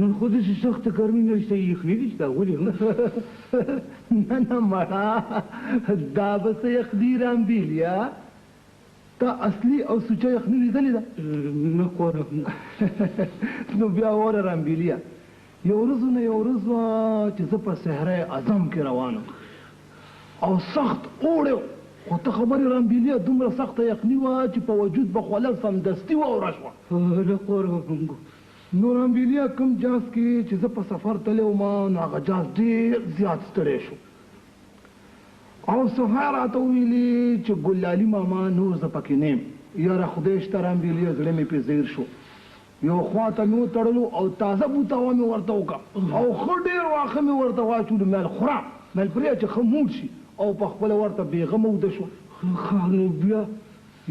نن خو داسې سخته ګرمي نشته یخني دي چې دا ولې نه نه مړه دا به څه یخني رامبیلیا تا اصلي او سوچه یخني لیدلې ده نه کوره نو بیا وره رامبیلیا یو ورځ نه یو ورځ وه چې زه په صحرای اعظم کې روانم او سخت اوړی خو ته خبرې رامبیلیا دومره سخته یخني وه چې په وجود به خوله سمدستي واوره شوه نه کوره نو رامبیلیا کوم جاز کې چې زه په سفر تللی وم نو هغه جاز ډېر زیات ستړی شو او صفا راته وویلې چې ګلالي ماما نور زه پکې نه یم یاره خدای شته رامبیلیا زړه مې پې زیر شو یو خوا ته مې وتړلو او تازه بوتاوه مې ورته وکړه او ښه ډېر واښه مې ورته واچولو مېل خوره مېل پرېږده چې ښه موړ شي او په خپله ورته بېغمه وده شو نو بیا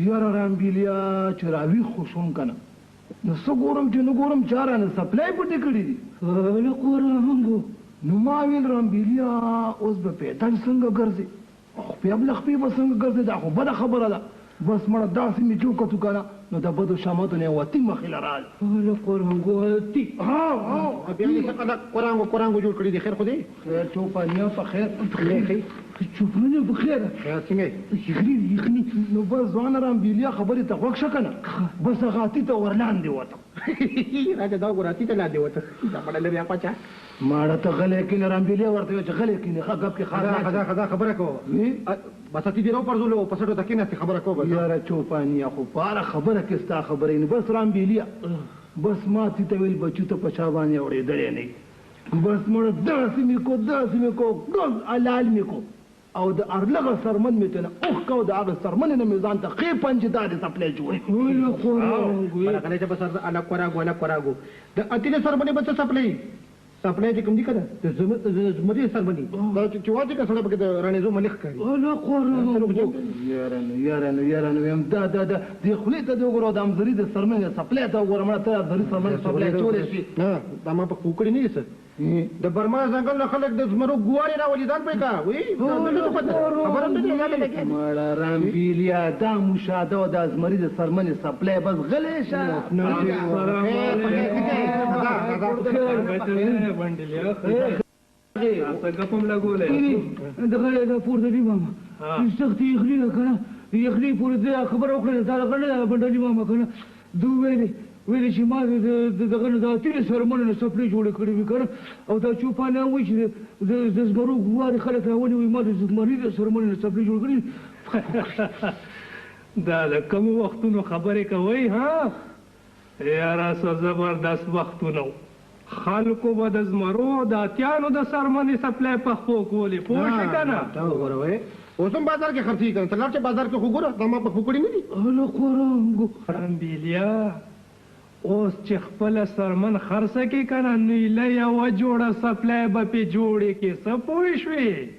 یاره رامبیلیا چې راویښ خو شوم که نه نو څه ګورم چې نه ګورم چا رانه سپلای پټې کړي دي نه کوره نو ما ویل رامبیلیا اوس به پیدل څنګه ګرځې خپې ابلخپې به څنګه ګرځې دا خو بده خبره ده بس مړه داسې مې چوکتو که نه نو د بدو شامتو نه یې وتي مخې له راغله نه قرانګو وتي بیا دې څه قرانګو جوړ کړي دي خیر خو دی خیر چوپانیا په خیر چوپانیا په خیر خیر څنګه یخني نو بس ځوانه رامبیلیا خبرې ته غوږ شه که نه بس غاتي ته ورلاندې وتم راځه دا ګوراتي ته لاندې وته دا پړلې بیا پچا ماړه ته غلی کینې رامبیلیا ورته ویل چې غلی کینې ښه ګپ کې خدا خبره کوه بس تی دې راوپرځولو په سټو ته کېناستې خبره کوه یاره چوپانیا خو په هره خبره کې ستا خبرې نه بس رامبیلیا بس ما تی ته ویل بچو ته په چا باندې اورېدلی نه بس مړه داسې مې کو ګز حلال مې کو او د ارلغه سرمن مې ته نه اوښکه او د هغه سرمنې نه مې ځان ته ښې پنجدارې څپلۍ جوړې کوراګو د اتلې سرمنې به څه څپلۍ سپلای چې کوم دي کنه د زمري سرمني دا چې واځي که سره به د رانیزو ملک کوي الله قرانګو یاره نو یم دا دې خولې ته دې وګوره د امزري د سرمنې سپلای ته وګوره مړه ته امزري سرمنې سپلای چولې شي نه دا ما په کوکړې نه یې د برما ځنګل نه خلک د زمرو ګوارې راولي ځان پرې کا وی خبره نه دی مړه رامبیلیا دا مشاهده او د ازمري د سرمنې سپلای بس غلې شه بندلیا څنګه کوم لګولې دغه دا پورته دی ماما سختي یخني کنه یخني پورې دا خبر وکړه دا غړې بندلې ماما کنه دوه ویلې چې ما دغه نه دا تیرې سرمنې نه سپلې جوړې کړې وي کنه او دا چوپانه وایي چې د زمرو ګوارې خلک راونی وي ما د زمري د سرمنې نه سپلې جوړ کړې دا د کوم وختونو خبرې کوي ها یاره څه زبردست وختونه خلکو به د زمرو د اتیانو د سرمنې سپلای پخپو کولې پوه شئ که نه ته وګوره وی اوس هم بازار کې خرڅېږي که نه ته لاړ چې بازار کې خو ګوره دا ما په خوکړې نه دي الله قرانګو رامبیلیا اوس چې خپله سرمن خرڅه کې که نه نو ایله یوه جوړه سپلای به پې جوړې کې څه پوه شوې